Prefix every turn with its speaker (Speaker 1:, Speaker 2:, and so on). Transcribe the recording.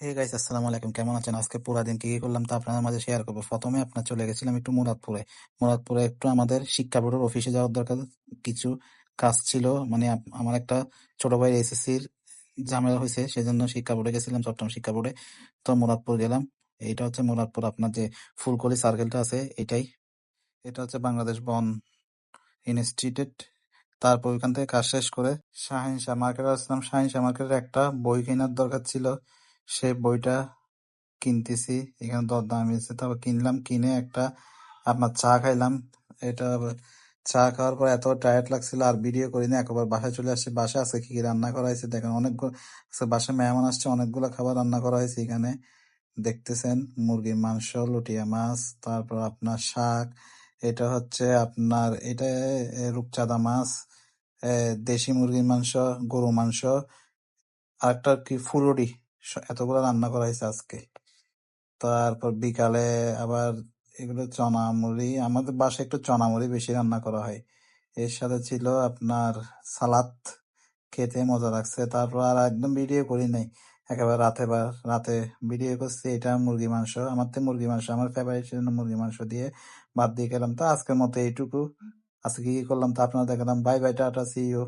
Speaker 1: Hey guys, আসসালামু আলাইকুম। কেমন আছেন? আজকে পুরা দিন কি কি করলাম তা আপনাদের মাঝে শেয়ার করবো। প্রথমে আপনার চলে গেছিলাম একটু মুরাদপুরে। মুরাদপুরে একটু আমাদের শিক্ষা বোর্ডের অফিসে যাওয়ার দরকার, কিছু কাজ ছিল। মানে আমার একটা ছোট ভাই এসএসসির ঝামেলা হয়েছে, সেজন্য শিক্ষা বোর্ডে গেছিলাম, চট্টগ্রাম শিক্ষা বোর্ডে। তো মুরাদপুর গেলাম। এইটা হচ্ছে মুরাদপুর, আপনার যে ফুলকলি সার্কেলটা আছে এটাই। এটা হচ্ছে বাংলাদেশ বন ইনস্টিটিউট। তারপর ওইখান থেকে কাজ শেষ করে শাহিনশাহ মার্কেটে আসলাম। শাহিনশাহ মার্কেটের একটা বই কেনার দরকার ছিল, সেই বইটা কিনতেছি। এখানে দরদাম হয়েছে, তারপর কিনলাম। কিনে একটা আপনার চা খাইলাম। এটা চা খাওয়ার পর এত টায়ার্ড লাগছিল, আর ভিডিও করিনি, একবার বাসায় চলে আসছি। বাসায় আজকে কি কি রান্না করা হয়েছে দেখেন। অনেকগুলো আজকে বাসায় মেহমান আসছে, অনেকগুলো খাবার রান্না করা হয়েছে। এখানে দেখতেছেন মুরগির মাংস, লুটিয়া মাছ, তারপর আপনার শাক। এটা হচ্ছে আপনার এটা রূপচাঁদা মাছ, দেশি মুরগির মাংস, গরু মাংস, আর একটা কি ফুলুরি। এতগুলো রান্না করা হয়েছে আজকে। তারপর বিকালে আবার এগুলো চনা মুড়ি, আমাদের বাসায় একটু চনা মুড়ি বেশি রান্না করা হয়। এর সাথে ছিল আপনার সালাদ, খেতে মজা লাগছে। তারপর আর একদম ভিডিও করি নাই, একেবারে রাতে ভিডিও করছি। এটা মুরগি মাংস, আমার তো মুরগি মাংস আমার ফেভারিট, সেজন্য মুরগি মাংস দিয়ে ভাত দিয়ে খেলাম। তো আজকের মতো এইটুকু। আজকে কি কি করলাম তা আপনারা দেখালাম। বাই বাই, টাটা, সি ইউ।